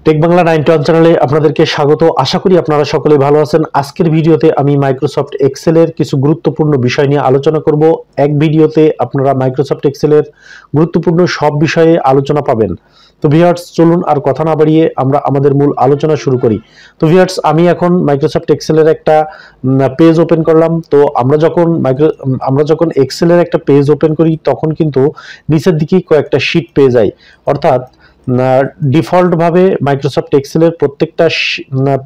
Take Bangla 9 চ্যানেলে আপনাদেরকে স্বাগত। আশা করি আপনারা সকলেই ভালো আছেন। আজকের ভিডিওতে আমি মাইক্রোসফট এক্সেলের কিছু গুরুত্বপূর্ণ বিষয় নিয়ে আলোচনা করব। এক ভিডিওতে আপনারা মাইক্রোসফট এক্সেলের গুরুত্বপূর্ণ সব বিষয়ে আলোচনা পাবেন। তো ভিউয়ার্স, চলুন আর কথা না বাড়িয়ে আমরা আমাদের মূল আলোচনা শুরু করি। তো ভিউয়ার্স, আমি এখন মাইক্রোসফট এক্সেলের একটা পেজ ওপেন করলাম। তো আমরা যখন এক্সেলের একটা পেজ ওপেন করি তখন কিন্তু নিচের দিকে কয়েকটা শীট পেয়ে যাই। অর্থাৎ ডিফল্ট ভাবে মাইক্রোসফট এক্সেলের প্রত্যেকটা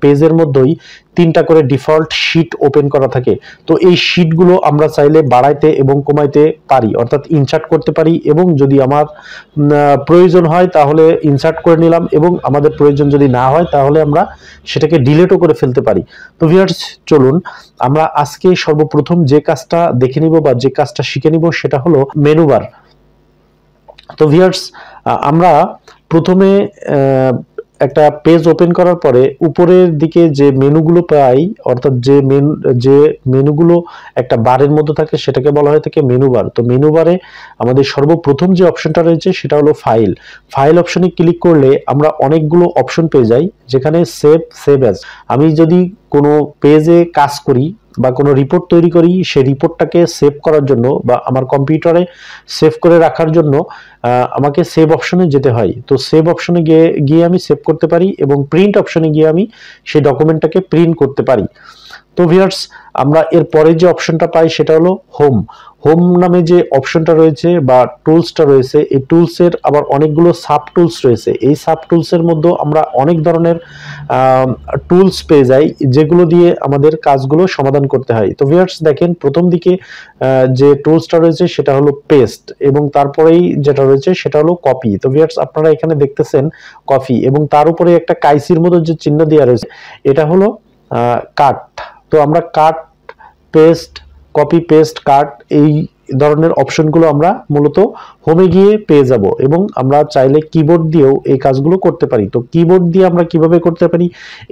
পেজের মধ্যেই 3টা করে ডিফল্ট শীট ওপেন করা থাকে। তো এই শীটগুলো আমরা চাইলে বাড়াইতে এবং কমাইতে পারি, অর্থাৎ ইনসার্ট করতে পারি, এবং যদি আমার প্রয়োজন হয় তাহলে ইনসার্ট করে নিলাম, এবং আমাদের প্রয়োজন যদি না হয় তাহলে আমরা সেটাকে ডিলিটও করে ফেলতে পারি। তো ভিউয়ার্স, চলুন আমরা আজকে সর্বপ্রথম যে কাজটা দেখে নিব বা যে কাজটা শিখে নিব সেটা হলো মেনু বার। তো ভিউয়ার্স, আমরা প্রথমে একটা পেজ ওপেন করার পরে উপরের দিকে যে মেনুগুলো পাই, অর্থাৎ যে মেনুগুলো একটা বারের মধ্যে থাকে সেটাকে বলা হয় থাকে মেনু বার। তো মেনু বারে আমাদের সর্বপ্রথম যে অপশনটা রয়েছে সেটা হলো ফাইল অপশনে ক্লিক করলে আমরা অনেকগুলো অপশন পেয়ে যাই, যেখানে সেভ অ্যাজ। আমি যদি কোনো পেজে কাজ করি বা কোনো রিপোর্ট তৈরি করি, সেই রিপোর্টটাকে সেভ করার জন্য বা আমার কম্পিউটারে সেভ করে রাখার জন্য আমাকে সেভ অপশনে যেতে হয়। তো সেভ অপশনে গিয়ে আমি সেভ করতে পারি, এবং প্রিন্ট অপশনে গিয়ে আমি সেই ডকুমেন্টটাকে প্রিন্ট করতে পারি। তো ভিউয়ার্স, আমরা এর পরে যে অপশনটা পাই সেটা হলো হোম নামে যে অপশনটা রয়েছে বা টুলসটা রয়েছে, এই টুলসের আবার অনেকগুলো সাব টুলস রয়েছে। এই সাব টুলসের মধ্যে আমরা অনেক ধরনের টুলস পেয়ে যাই, যেগুলো দিয়ে আমাদের কাজগুলো সমাধান করতে হয়। তো ভিউয়ার্স দেখেন, প্রথম দিকে যে টুলসটা রয়েছে সেটা হলো পেস্ট, এবং তারপরেই যেটা রয়েছে সেটা হলো কপি। তো ভিউয়ার্স, আপনারা এখানে দেখতেছেন কপি, এবং তার উপরে একটা কাইসির মতো যে চিহ্ন দেওয়া রয়েছে এটা হলো কাট। তো আমরা কাট, পেস্ট, কপি, পেস্ট, কাট এই ধরনের অপশনগুলো আমরা মূলত হোমে গিয়ে পেয়ে যাব, এবং আমরা চাইলে কিবোর্ড দিয়েও এই কাজগুলো করতে পারি। তো কিবোর্ড দিয়ে আমরা কিভাবে করতে পারি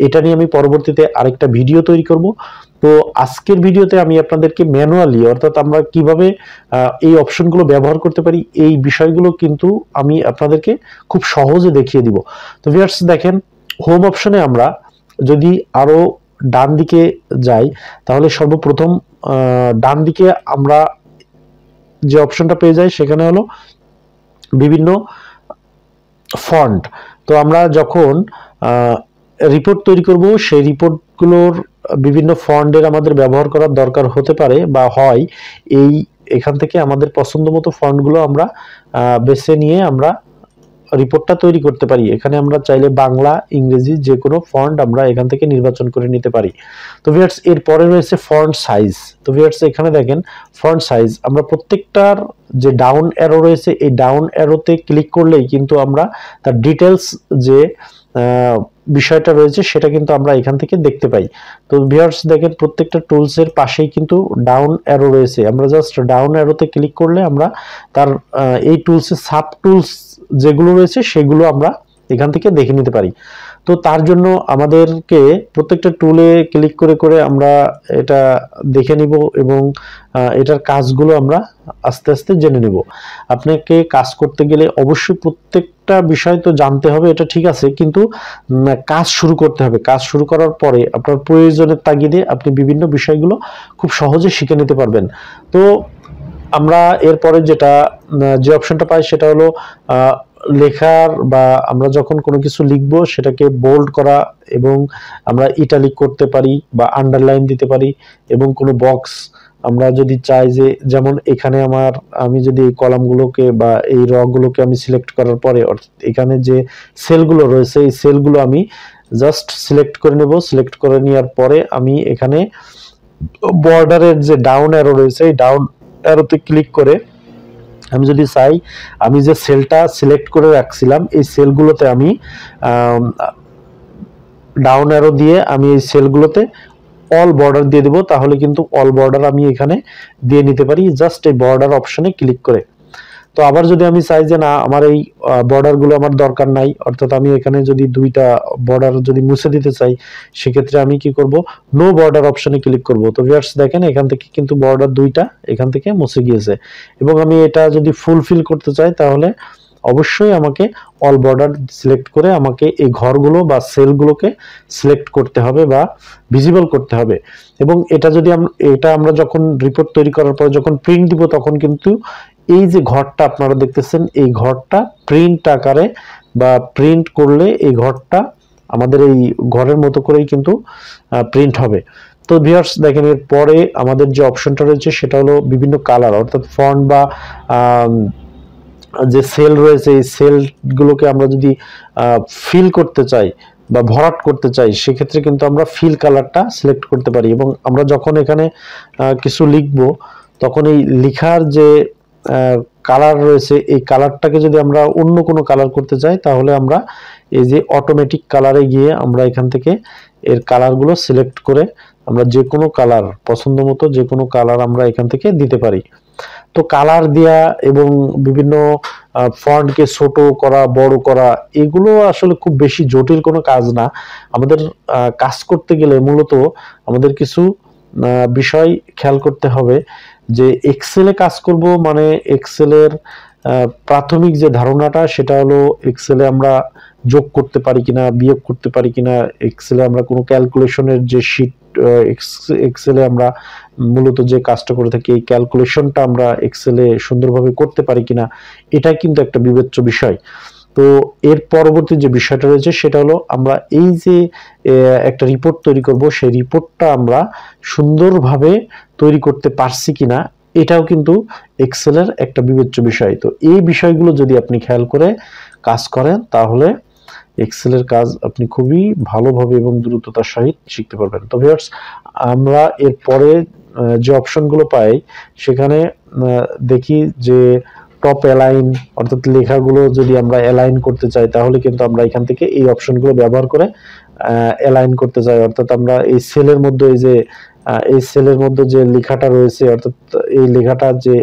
এটা নিয়ে আমি পরবর্তীতে আরেকটা ভিডিও তৈরি করব। তো আজকের ভিডিওতে আমি আপনাদেরকে ম্যানুয়ালি, অর্থাৎ আমরা কিভাবে এই অপশনগুলো ব্যবহার করতে পারি এই বিষয়গুলো কিন্তু আমি আপনাদেরকে খুব সহজে দেখিয়ে দিব। তো ভিউয়ার্স দেখেন, হোম অপশনে আমরা যদি আরো ডান দিকে যাই তাহলে সর্বপ্রথম ডান দিকে আমরা যে অপশনটা পেয়ে যাই সেখানে হলো বিভিন্ন ফন্ট। তো আমরা যখন রিপোর্ট তৈরি করব সেই রিপোর্টগুলোর বিভিন্ন ফন্টের আমাদের ব্যবহার করার দরকার হতে পারে বা হয়। এখান থেকে আমাদের পছন্দ মতো ফন্টগুলো আমরা বেছে নিয়ে আমরা রিপোর্টটা তৈরি করতে পারি। এখানে আমরা চাইলে বাংলা, ইংরেজি যে কোনো ফন্ট আমরা এখান থেকে নির্বাচন করে নিতে পারি। তো ভিউয়ার্স, এরপরে রয়েছে ফন্ট সাইজ। তো ভিউয়ার্স, এখানে দেখেন ফন্ট সাইজ, আমরা প্রত্যেকটার যে ডাউন অ্যারো রয়েছে এই ডাউন অ্যারোতে ক্লিক করলেই কিন্তু আমরা তার ডিটেলস যে বিষয়টা রয়েছে সেটা কিন্তু আমরা এখান থেকে দেখতে পাই। তো ভিউয়ার্স দেখেন, প্রত্যেকটা টুলসের পাশেই কিন্তু ডাউন অ্যারো রয়েছে। আমরা জাস্ট ডাউন অ্যারোতে ক্লিক করলে আমরা তার এই টুলসের সাব টুলস যেগুলো রয়েছে সেগুলো আমরা এখান থেকে দেখে নিতে পারি। তো তার জন্য আমাদেরকে প্রত্যেকটা টুলে ক্লিক করে করে আমরা এটা দেখে নিব, এবং এটার কাজগুলো আমরা আস্তে আস্তে জেনে নিব। আপনাকে কাজ করতে গেলে অবশ্যই প্রত্যেকটা বিষয় তো জানতে হবে, এটা ঠিক আছে, কিন্তু কাজ শুরু করতে হবে। কাজ শুরু করার পরে আপনার প্রয়োজনের তাগিদে আপনি বিভিন্ন বিষয়গুলো খুব সহজে শিখে নিতে পারবেন। তো আমরা এরপরে যে অপশনটা পাই সেটা হলো লেখার, বা আমরা যখন কোনো কিছু লিখবো সেটাকে বোল্ড করা, এবং আমরা ইটালিক করতে পারি বা আন্ডারলাইন দিতে পারি, এবং কোনো বক্স আমরা যদি চাই যে, যেমন এখানে আমি যদি এই কলামগুলোকে বা এই রগুলোকে আমি সিলেক্ট করার পরে, অর্থাৎ এখানে যে সেলগুলো রয়েছে এই সেলগুলো আমি জাস্ট সিলেক্ট করে নেব। সিলেক্ট করে নেওয়ার পরে আমি এখানে বর্ডারের যে ডাউন অ্যারো রয়েছে এই ডাউন অ্যারোতে ক্লিক করে আমি যদি চাই, আমি যে সেলটা সিলেক্ট করে রাখছিলাম এই সেলগুলোতে আমি ডাউন অ্যারো দিয়ে আমি এই সেলগুলোতে অল বর্ডার দিয়ে দেব। তাহলে কিন্তু অল বর্ডার আমি এখানে দিয়ে নিতে পারি জাস্ট এই বর্ডার অপশনে ক্লিক করে। তো আবার যদি আমি চাই যে না, আমার এই বর্ডারগুলো আমার দরকার নাই, অর্থাৎ আমি এখানে যদি 2টা বর্ডার যদি মুছে দিতে চাই, সেক্ষেত্রে আমি কি করব, নো বর্ডার অপশনে ক্লিক করব। তো ভিউয়ার্স দেখেন, এখান থেকে কিন্তু বর্ডার 2টা এখান থেকে মুছে গিয়েছে, এবং আমি এটা যদি ফুলফিল করতে চাই তাহলে অবশ্যই আমাকে অল বর্ডার সিলেক্ট করে আমাকে এই ঘরগুলো বা সেলগুলোকে সিলেক্ট করতে হবে বা ভিজিবল করতে হবে। এবং এটা আমরা যখন রিপোর্ট তৈরি করার পর যখন প্রিন্ট দিব তখন কিন্তু এই যে ঘরটা আপনারা দেখতেছেন এই ঘরটা প্রিন্ট আকারে বা প্রিন্ট করলে এই ঘরটা আমাদের এই ঘরের মতো করেই কিন্তু প্রিন্ট হবে। তো ভিউয়ার্স দেখেন, এর পরে আমাদের যে অপশনটা রয়েছে সেটা হলো বিভিন্ন কালার, অর্থাৎ ফন্ট বা যে সেল রয়েছে এই সেলগুলোকে আমরা যদি ফিল করতে চাই বা ভরাট করতে চাই সেক্ষেত্রে কিন্তু আমরা ফিল কালারটা সিলেক্ট করতে পারি। এবং আমরা যখন এখানে কিছু লিখব তখন এই লেখার যে কালার রয়েছে এই কালারটাকে যদি আমরা অন্য কোনো কালার করতে চাই তাহলে আমরা এই যে অটোমেটিক কালারে গিয়ে আমরা এখান থেকে এর কালারগুলো সিলেক্ট করে আমরা যে কোনো কালার পছন্দ মতো যে কোনো কালার আমরা এখান থেকে দিতে পারি। তো কালার দেয়া এবং বিভিন্ন ফন্টকে ছোট করা বড় করা এগুলো আসলে খুব বেশি জটিল কোনো কাজ না। আমাদের কাজ করতে গেলে মূলত আমাদের কিছু বিষয় খেয়াল করতে হবে যে এক্সেলে কাজ করব মানে এক্সেলের প্রাথমিক যে ধারণাটা সেটা হলো এক্সেলে আমরা যোগ করতে পারি কিনা, বিয়োগ করতে পারি কিনা, এক্সেলে আমরা কোনো ক্যালকুলেশনের যে শীট এক্সেলে আমরা মূলত যে কাজটা করে থাকি এই ক্যালকুলেশনটা আমরা এক্সেলে সুন্দরভাবে করতে পারি কিনা, এটা কিন্তু একটা বিবেচ্য বিষয়। তো এর পরবর্তী যে বিষয়টা রয়েছে সেটা হলো আমরা এই যে একটা রিপোর্ট তৈরি করব সেই রিপোর্টটা আমরা সুন্দরভাবে তৈরি করতে পারছি কিনা এটাও কিন্তু এক্সেলের একটা বিবেচ্য বিষয়। তো এই বিষয়গুলো যদি আপনি খেয়াল করে কাজ করেন তাহলে এক্সেলের কাজ আপনি খুবই ভালোভাবে এবং দ্রুততার সহিত শিখতে পারবেন। তো ভিউয়ার্স, আমরা এরপরে যে অপশনগুলো পাই সেখানে দেখি যে টপ অ্যালাইন, অর্থাৎ লেখাগুলো যদি আমরা অ্যালাইন করতে চাই তাহলে কিন্তু আমরা এখান থেকে এই অপশনগুলো ব্যবহার করে অ্যালাইন করতে চাই। অর্থাৎ আমরা এই সেলের মধ্যে এই সেলের মধ্যে যে লেখাটা রয়েছে অর্থাৎ এই লেখাটা যে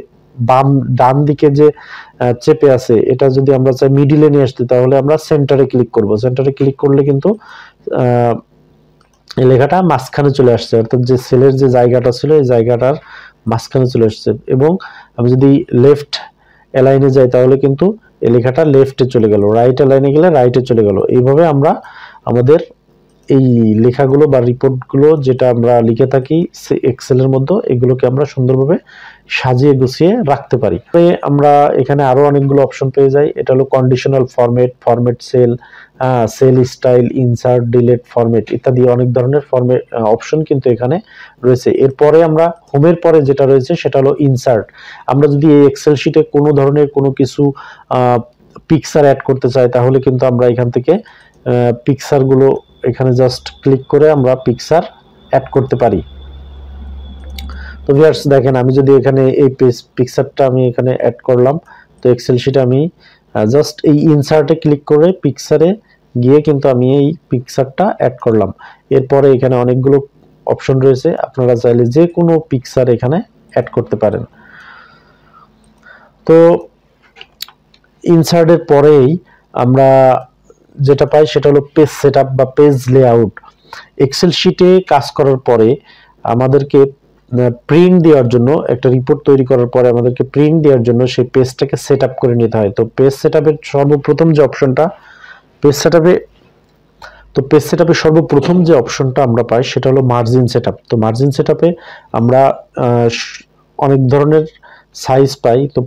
ডান দিকে যে চেপে আছে এটা যদি আমরা চাই মিডিলে নিয়ে আসতে তাহলে আমরা সেন্টারে ক্লিক করব। সেন্টারে ক্লিক করলে কিন্তু এই লেখাটা মাঝখানে চলে আসছে, অর্থাৎ যে সেলের যে জায়গাটা ছিল এই জায়গাটার মাঝখানে চলে আসছে। এবং আমি যদি লেফট অ্যালাইনে যাই তাহলে কিন্তু এই লেখাটা লেফটে চলে গেল, রাইট অ্যালাইনে গেলে রাইটে চলে গেল। এইভাবে আমরা আমাদের এই লেখাগুলো বা রিপোর্টগুলো যেটা আমরা লিখে থাকি এক্সেলের মধ্যে এগুলোকে আমরা সুন্দরভাবে সাজিয়ে গুছিয়ে রাখতে পারি। আমরা এখানে আরো অনেকগুলো অপশন পেয়ে যাই। এটা হলো conditional format, format cell, cell style, insert, delete, format ইত্যাদি অনেক ধরনের ফরম্যাট অপশন কিন্তু এখানে রয়েছে। এরপরে আমরা হোমের পরে যেটা রয়েছে সেটা হলো ইনসার্ট। আমরা যদি এই এক্সেল শিটে কোনো ধরনের কোনো কিছু পিকচার অ্যাড করতে চাই তাহলে কিন্তু আমরা এখান থেকে পিকচারগুলো এখানে জাস্ট ক্লিক করে আমরা পিকচার অ্যাড করতে পারি। তো ভিউয়ার্স দেখেন, আমি যদি এখানে এই পিকচারটা আমি এখানে অ্যাড করলাম তো এক্সেল শিটে আমি জাস্ট এই ইনসার্টে ক্লিক করে পিকচারে গিয়ে কিন্তু আমি এই পিকচারটা অ্যাড করলাম। এরপরে এখানে অনেকগুলো অপশন রয়েছে, আপনারা চাইলে যে কোনো পিকচার এখানে অ্যাড করতে পারেন। তো ইনসার্টের পরেই আমরা যেটা পাই সেটা হলো পেজ সেটআপ বা পেজ লেআউট। এক্সেল শিটে কাজ করার পরে আমাদেরকে প্রিন্ট দেওয়ার জন্য একটা রিপোর্ট তৈরি করার পরে আমাদেরকে প্রিন্ট দেওয়ার জন্য সেই পেজটাকে সেটআপ করে নিতে হয়। তো পেজ সেটআপের সর্বপ্রথম যে অপশনটা পেজ সেটআপের সর্বপ্রথম যে অপশনটা আমরা পাই সেটা হলো মার্জিন সেটআপ। তো মার্জিন সেটআপে আমরা অনেক ধরনের সাইজ পাই। তো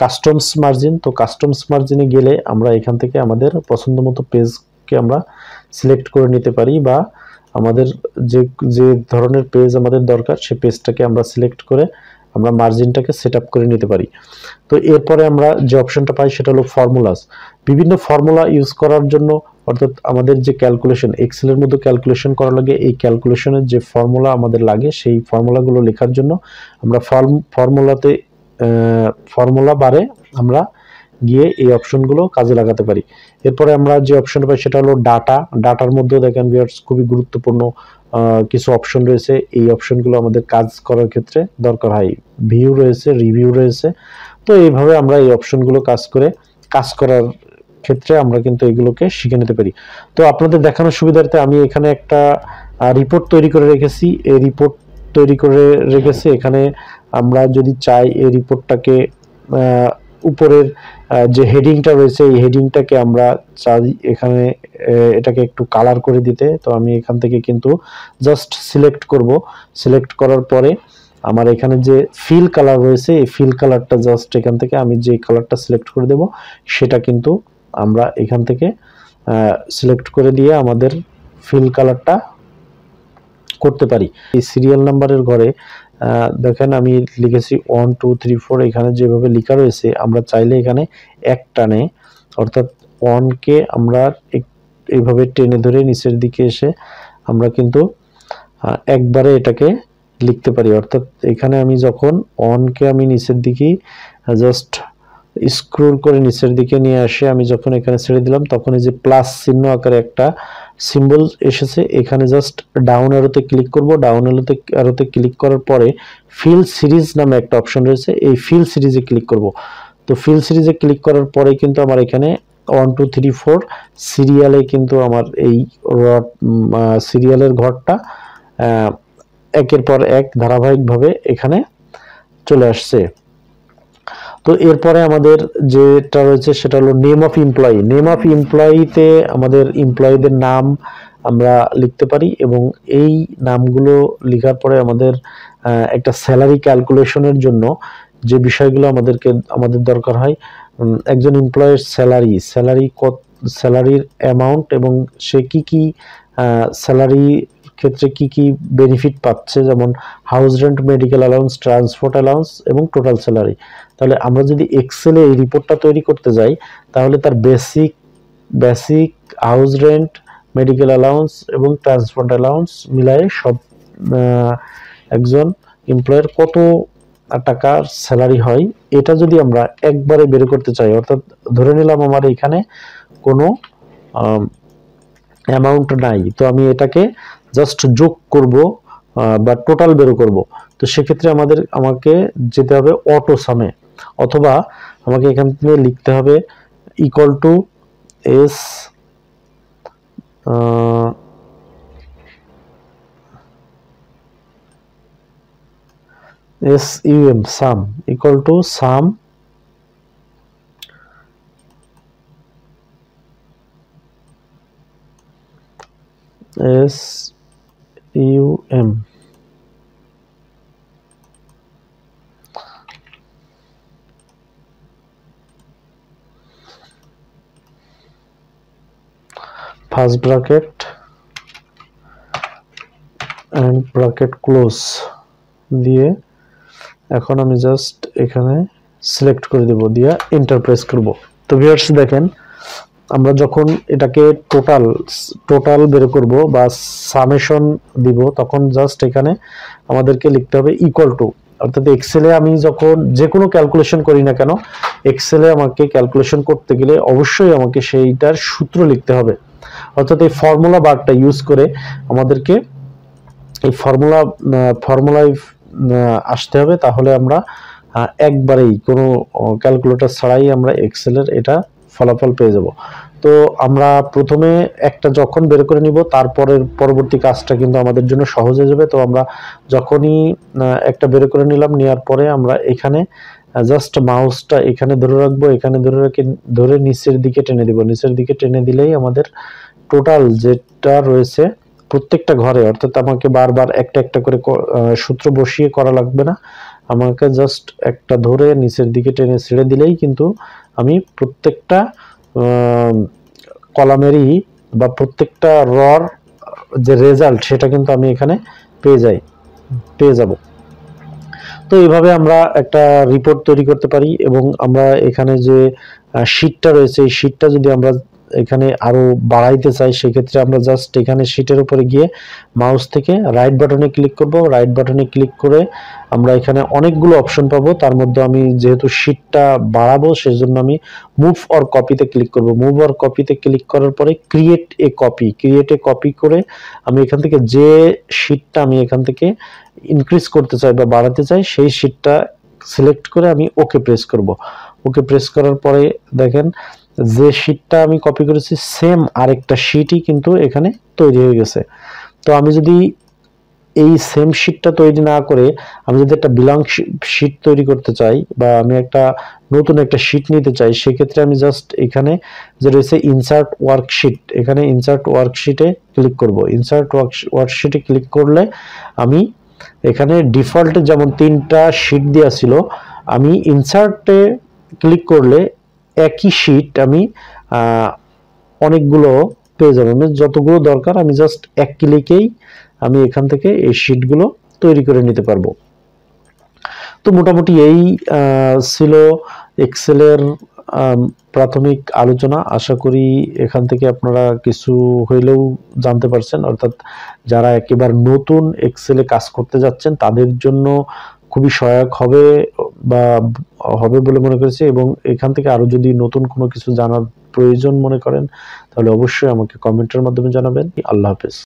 কাস্টমস মার্জিন, তো কাস্টমস মার্জিনে গেলে আমরা এখান থেকে আমাদের পছন্দ মতো পেজকে আমরা সিলেক্ট করে নিতে পারি বা আমাদের যে ধরনের পেজ আমাদের দরকার সেই পেজটাকে আমরা সিলেক্ট করে আমরা মার্জিনটাকে সেট আপ করে নিতে পারি। তো এরপরে আমরা যে অপশনটা পাই সেটা হলো ফর্মুলাস। বিভিন্ন ফর্মুলা ইউজ করার জন্য অর্থাৎ আমাদের যে ক্যালকুলেশন এক্সেলের মধ্যে ক্যালকুলেশন করা লাগে এই ক্যালকুলেশনের যে ফর্মুলা আমাদের লাগে সেই ফর্মুলাগুলো লেখার জন্য আমরা ফর্মুলা বারে আমরা গিয়ে এই অপশনগুলো কাজে লাগাতে পারি। এরপরে আমরা যে অপশনটা পাই সেটা হলো ডাটার মধ্যে দেখেন ভিউয়ার্স খুবই গুরুত্বপূর্ণ কিছু অপশন রয়েছে। এই অপশনগুলো আমাদের কাজ করার ক্ষেত্রে দরকার হয়। ভিউ রয়েছে, রিভিউ রয়েছে। তো এইভাবে আমরা এই অপশনগুলো কাজ করার ক্ষেত্রে আমরা কিন্তু এগুলোকে শিখে নিতে পারি। তো আপনাদের দেখানোর সুবিধার্থে আমি এখানে একটা রিপোর্ট তৈরি করে রেখেছি। এই রিপোর্ট তৈরি করে রেখেছি এখানে আমরা যদি চাই এই রিপোর্টটাকে উপরের যে হেডিংটা রয়েছে এই হেডিংটাকে আমরা চাই এখানে এটাকে একটু কালার করে দিতে। তো আমি এখান থেকে কিন্তু জাস্ট সিলেক্ট করব। সিলেক্ট করার পরে আমার এখানে যে ফিল কালার রয়েছে এই ফিল কালারটা জাস্ট এখান থেকে আমি যে কালারটা সিলেক্ট করে দেব সেটা কিন্তু আমরা এখান থেকে সিলেক্ট করে দিয়ে আমাদের ফিল কালারটা করতে পারি। এই সিরিয়াল নাম্বারের ঘরে দেখেন আমি লিখেছি 1 2 3 4 এখানে যেভাবে লেখা রয়েছে আমরা চাইলে এখানে এক টানে অর্থাৎ 1 কে আমরা এইভাবে টেনে ধরে নিচের দিকে এসে আমরা কিন্তু একবারে এটাকে লিখতে পারি। অর্থাৎ এখানে আমি যখন 1 কে আমি নিচের দিকে জাস্ট স্ক্রল করে নিচের দিকে নিয়ে আসে আমি যখন এখানে ছেড়ে দিলাম তখন এই যে প্লাস চিহ্ন আকারে একটা সিম্বল এসেছে, এখানে জাস্ট ডাউন অ্যারোতে ক্লিক করব। ডাউন অ্যারোতে ক্লিক করার পরে ফিল সিরিজ নামে একটা অপশন রয়েছে, এই ফিল সিরিজে ক্লিক করব। তো ফিল সিরিজে ক্লিক করার পরে কিন্তু আমার এখানে 1 2 3 4 সিরিয়ালে কিন্তু আমার এই সিরিয়ালের ঘরটা একের পর এক ধারাবাহিকভাবে এখানে চলে আসছে। তো এরপরে আমাদের যেটা রয়েছে সেটা হলো name of employee. Name of এমপ্লয়িতে আমাদের এমপ্লয়িদের নাম আমরা লিখতে পারি এবং এই নামগুলো লেখার পরে আমাদের একটা স্যালারি ক্যালকুলেশনের জন্য যে বিষয়গুলো আমাদের দরকার হয়, একজন এমপ্লয়ের স্যালারির অ্যামাউন্ট এবং সে কি স্যালারি ক্ষেত্রে কি বেনিফিট পাচ্ছে, যেমন house rent, medical allowance, transport allowance এবং টোটাল স্যালারি। তাহলে আমরা যদি এক্সেলে এই রিপোর্টটা তৈরি করতে যাই তাহলে তার basic house rent, medical allowance এবং ট্রান্সপোর্ট অ্যালাউন্স মিলায়ে সব একজন এমপ্লয়ের কত টাকার স্যালারি হয় এটা যদি আমরা একবারে বের করতে চাই, অর্থাৎ ধরে নিলাম আমার এখানে কোনো অ্যামাউন্ট নাই, তো আমি এটাকে জাস্ট যোগ করব বা টোটাল বের করব। তো সেক্ষেত্রে আমাকে যেতে হবে অটো সামে, অথবা আমাকে এখান থেকে লিখতে হবে equal to SUM sum equal to sum SUM first bracket end bracket close দিয়ে এখন আমি জাস্ট এখানে সিলেক্ট করে দেব, দিয়ে এন্টার প্রেস করব। তো ভিউয়ার্স দেখেন আমরা যখন এটাকে টোটাল বের করব বা সামেশন দিব তখন জাস্ট এখানে আমাদেরকে লিখতে হবে ইকুয়াল টু, অর্থাৎ এক্সেলে আমি যখন যে কোনো ক্যালকুলেশন করি না কেন এক্সেলে আমাকে ক্যালকুলেশন করতে গেলে অবশ্যই আমাকে সেইটার সূত্র লিখতে হবে। অর্থাৎ এই ফর্মুলা বারটা ইউজ করে আমাদেরকে এই ফর্মুলায় আসতে হবে, তাহলে আমরা একবারেই কোনো ক্যালকুলেটর ছাড়াই আমরা এক্সেলের এটা ফলাফল পেয়ে যাব। তো আমরা প্রথমে একটা যখন বের করে নিব তারপরের পরবর্তী কাজটা কিন্তু আমাদের জন্য সহজ হয়ে যাবে। তো আমরা যখনই একটা বের করে নিলাম, নেওয়ার পরে আমরা এখানে জাস্ট মাউসটা এখানে ধরে রাখবো, এখানে ধরে নিচের দিকে টেনে দিব। নিচের দিকে টেনে দিলেই আমাদের টোটাল যেটা রয়েছে প্রত্যেকটা ঘরে, অর্থাৎ আমাকে বারবার একটা একটা করে সূত্র বসিয়ে করা লাগবে না, আমাকে জাস্ট একটা ধরে নিচের দিকে টেনে ছেড়ে দিলেই কিন্তু আমি প্রত্যেকটা কলামেরই বা প্রত্যেকটা রর যে রেজাল্ট সেটা কিন্তু আমি এখানে পেয়ে যাব। তো এইভাবে আমরা একটা রিপোর্ট তৈরি করতে পারি এবং আমরা এখানে যে শীটটা রয়েছে এই শীটটা যদি আমরা এখানে আরো বাড়াইতে চাই সেক্ষেত্রে আমরা জাস্ট এখানে শীটের উপরে গিয়ে মাউস থেকে রাইট বাটনে ক্লিক করব। রাইট বাটনে ক্লিক করে আমরা এখানে অনেকগুলো অপশন পাবো, তার মধ্যে আমি যেহেতু শীটটা বাড়াবো সেজন্য আমি মুভ অর কপিতে ক্লিক করব। মুভ অর কপিতে ক্লিক করার পরে ক্রিয়েট এ কপি করে আমি এখান থেকে যে শীটটা আমি এখান থেকে ইনক্রিজ করতে চাই বা বাড়াতে চাই সেই শীটটা সিলেক্ট করে আমি ওকে প্রেস করব। ওকে প্রেস করার পরে দেখেন যে শীটটা আমি কপি করেছি সেম আরেকটা শীটই কিন্তু এখানে তৈরি হয়ে গেছে। তো আমি যদি এই সেম শিটটা তৈরি না করে আমি যদি একটা ব্ল্যাঙ্ক শিট তৈরি করতে চাই বা আমি একটা নতুন একটা শিট নিতে চাই, সেক্ষেত্রে আমি জাস্ট এখানে যে রয়েছে ইনসার্ট ওয়ার্কশিট, এখানে ইনসার্ট ওয়ার্কশিটে ক্লিক করব। ইনসার্ট ওয়ার্কশিটে ক্লিক করলে আমি এখানে ডিফল্টে যেমন 3টা শিট দেওয়া ছিল, আমি ইনসার্টে ক্লিক করলে একই শিট আমি অনেকগুলো পেয়ে যাবো। মানে যতগুলো দরকার আমি জাস্ট এক ক্লিকেই আমি এখান থেকে এই শিটগুলো তৈরি করে নিতে পারবো। তো মোটামুটি এই ছিল এক্সেলের প্রাথমিক আলোচনা। আশা করি এখান থেকে আপনারা কিছু হইলেও জানতে পারছেন, অর্থাৎ যারা একেবারে নতুন এক্সেলে কাজ করতে যাচ্ছেন তাদের জন্য খুবই সহায়ক হবে বা হবে বলে মনে করেছি। এবং এখান থেকে আরো যদি নতুন কোনো কিছু জানার প্রয়োজন মনে করেন তাহলে অবশ্যই আমাকে কমেন্টের মাধ্যমে জানাবেন। আল্লাহ হাফেজ।